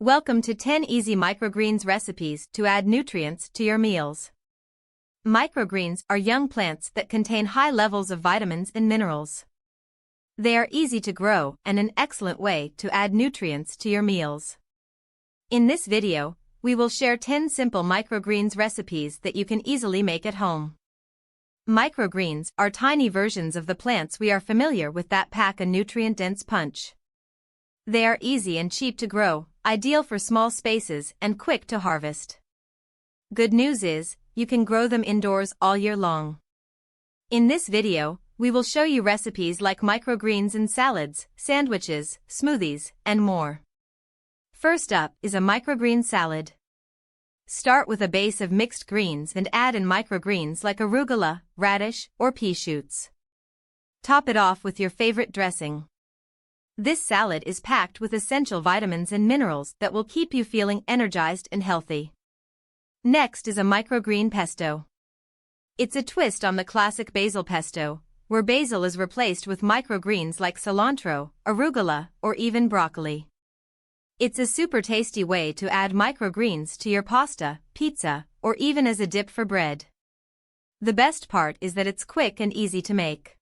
Welcome to 10 easy microgreens recipes to add nutrients to your meals. Microgreens are young plants that contain high levels of vitamins and minerals. They are easy to grow and an excellent way to add nutrients to your meals. In this video, we will share 10 simple microgreens recipes that you can easily make at home. Microgreens are tiny versions of the plants we are familiar with that pack a nutrient-dense punch. They are easy and cheap to grow, ideal for small spaces and quick to harvest. Good news is, you can grow them indoors all year long. In this video, we will show you recipes like microgreens in salads, sandwiches, smoothies, and more. First up is a microgreen salad. Start with a base of mixed greens and add in microgreens like arugula, radish, or pea shoots. Top it off with your favorite dressing. This salad is packed with essential vitamins and minerals that will keep you feeling energized and healthy. Next is a microgreen pesto. It's a twist on the classic basil pesto, where basil is replaced with microgreens like cilantro, arugula, or even broccoli. It's a super tasty way to add microgreens to your pasta, pizza, or even as a dip for bread. The best part is that it's quick and easy to make.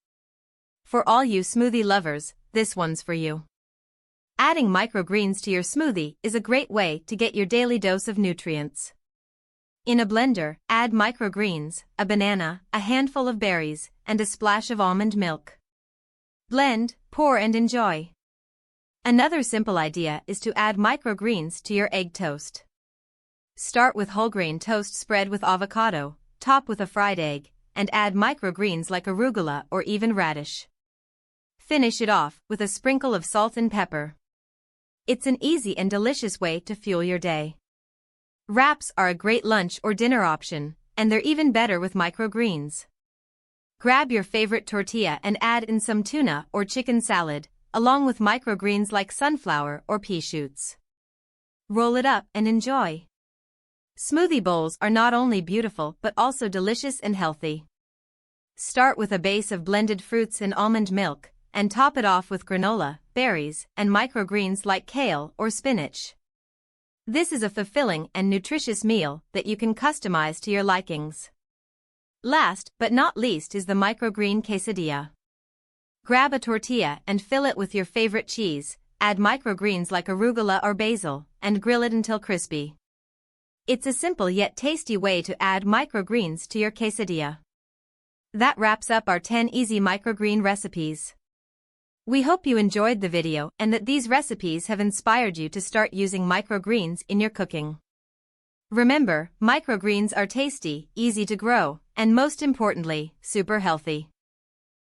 For all you smoothie lovers, this one's for you. Adding microgreens to your smoothie is a great way to get your daily dose of nutrients. In a blender, add microgreens, a banana, a handful of berries, and a splash of almond milk. Blend, pour and enjoy. Another simple idea is to add microgreens to your egg toast. Start with whole grain toast spread with avocado, top with a fried egg, and add microgreens like arugula or even radish. Finish it off with a sprinkle of salt and pepper. It's an easy and delicious way to fuel your day. Wraps are a great lunch or dinner option, and they're even better with microgreens. Grab your favorite tortilla and add in some tuna or chicken salad, along with microgreens like sunflower or pea shoots. Roll it up and enjoy. Smoothie bowls are not only beautiful but also delicious and healthy. Start with a base of blended fruits and almond milk, and top it off with granola, berries, and microgreens like kale or spinach. This is a fulfilling and nutritious meal that you can customize to your likings. Last but not least is the microgreen quesadilla. Grab a tortilla and fill it with your favorite cheese, add microgreens like arugula or basil, and grill it until crispy. It's a simple yet tasty way to add microgreens to your quesadilla. That wraps up our 10 easy microgreen recipes. We hope you enjoyed the video and that these recipes have inspired you to start using microgreens in your cooking. Remember, microgreens are tasty, easy to grow, and most importantly, super healthy.